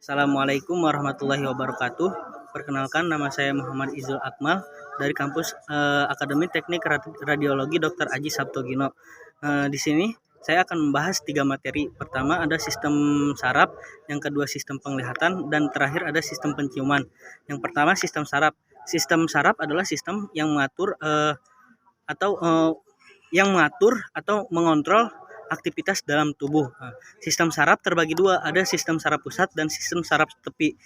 Assalamualaikum warahmatullahi wabarakatuh. Perkenalkan, nama saya Muhammad Izul Akmal dari kampus Akademi Teknik Radiologi Dr. Aji Sabtogino. Di sini saya akan membahas 3 materi. Pertama ada sistem saraf, yang kedua sistem penglihatan, dan terakhir ada sistem penciuman. Yang pertama sistem saraf. Sistem saraf adalah sistem yang mengatur atau mengontrol aktivitas dalam tubuh. Sistem saraf terbagi dua, ada sistem saraf pusat dan sistem saraf tepi.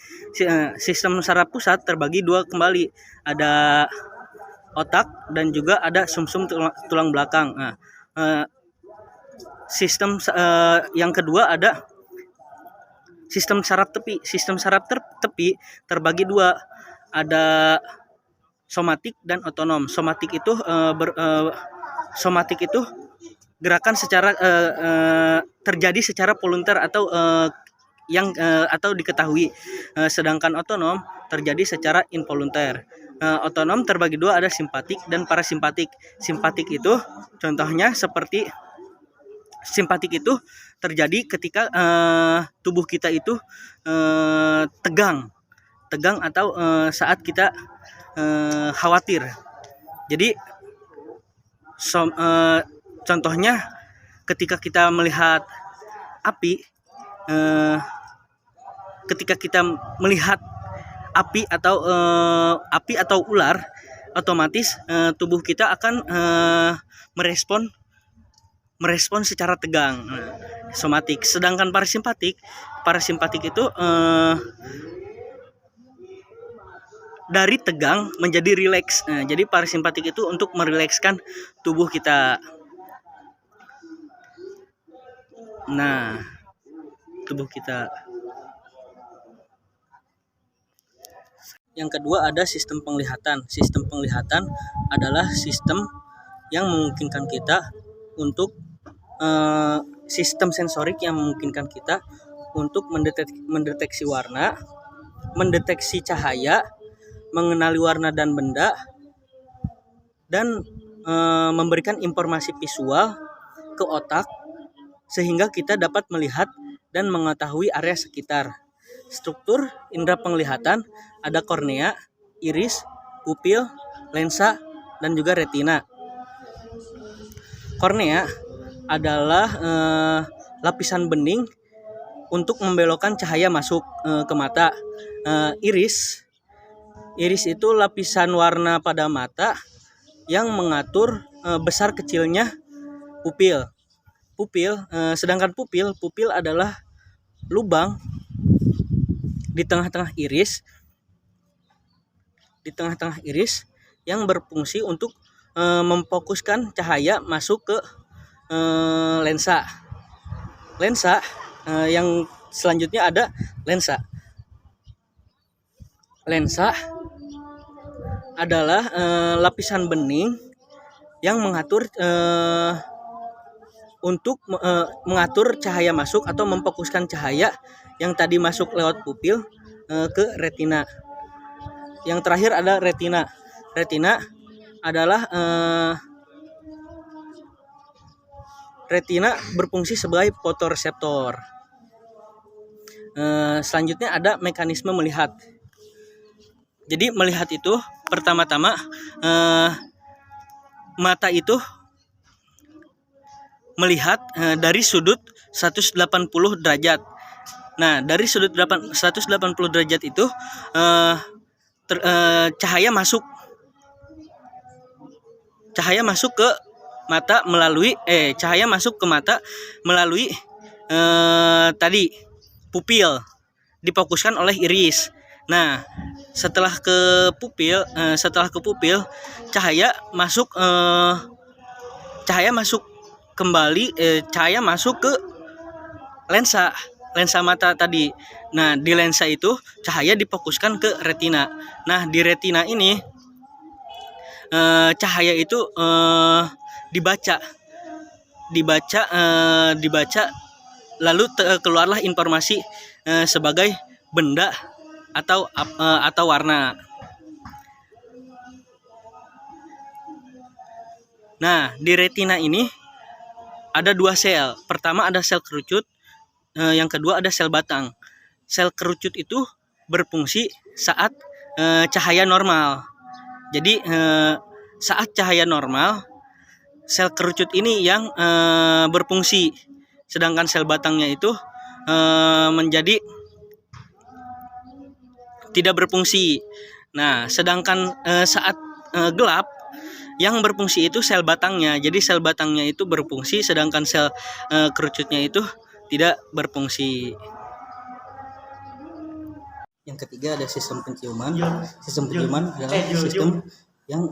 Sistem saraf pusat terbagi dua kembali, ada otak dan juga ada sumsum tulang belakang. Sistem yang kedua ada sistem saraf tepi. Sistem saraf tepi terbagi dua, ada somatik dan otonom. Somatik itu gerakan secara terjadi secara volunter atau diketahui, sedangkan otonom terjadi secara involunter. Otonom terbagi dua, ada simpatik dan parasimpatik. Simpatik itu contohnya seperti simpatik itu terjadi ketika tubuh kita itu tegang atau saat kita khawatir. Jadi contohnya ketika kita melihat api, atau ular, otomatis tubuh kita akan merespon secara tegang, somatik. Sedangkan parasimpatik itu dari tegang menjadi rileks. Jadi parasimpatik itu untuk merilekskan tubuh kita. Yang kedua ada sistem penglihatan. Sistem penglihatan adalah sistem yang memungkinkan kita untuk sistem sensorik yang memungkinkan kita untuk mendeteksi warna, mendeteksi cahaya, mengenali warna dan benda, dan memberikan informasi visual ke otak sehingga kita dapat melihat dan mengetahui area sekitar. Struktur indera penglihatan ada kornea, iris, pupil, lensa, dan juga retina. Kornea adalah lapisan bening untuk membelokkan cahaya masuk ke mata. Iris itu lapisan warna pada mata yang mengatur besar kecilnya pupil. Sedangkan pupil adalah lubang di tengah-tengah iris yang berfungsi untuk memfokuskan cahaya masuk ke lensa. Yang selanjutnya ada lensa. Lensa adalah lapisan bening yang mengatur untuk mengatur cahaya masuk atau memfokuskan cahaya yang tadi masuk lewat pupil ke retina. Yang terakhir ada retina. Retina adalah retina berfungsi sebagai fotoreseptor. Selanjutnya ada mekanisme melihat. Jadi melihat itu pertama-tama mata itu melihat dari sudut 180 derajat. Nah, dari sudut 180 derajat itu cahaya masuk ke mata melalui tadi pupil, difokuskan oleh iris. Nah, setelah ke pupil cahaya masuk ke lensa mata tadi. Nah, di lensa itu cahaya difokuskan ke retina. Nah, di retina ini cahaya itu dibaca lalu keluarlah informasi sebagai benda atau warna. Nah, di retina ini ada 2 sel. Pertama ada sel kerucut, yang kedua ada sel batang. sel kerucut itu berfungsi saat cahaya normal. Jadi saat cahaya normal, sel kerucut ini yang berfungsi, sedangkan sel batangnya itu menjadi tidak berfungsi. Nah, sedangkan saat gelap, yang berfungsi itu sel batangnya. Jadi sel batangnya itu berfungsi, sedangkan sel kerucutnya itu tidak berfungsi. Yang ketiga ada sistem penciuman. Sistem penciuman adalah sistem yang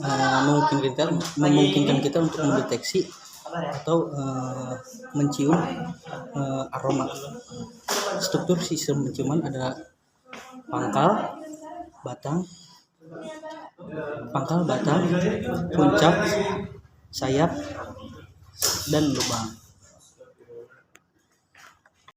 memungkinkan kita untuk mendeteksi atau mencium aroma. Struktur sistem penciuman ada pangkal, batang, puncak, sayap, dan lubang.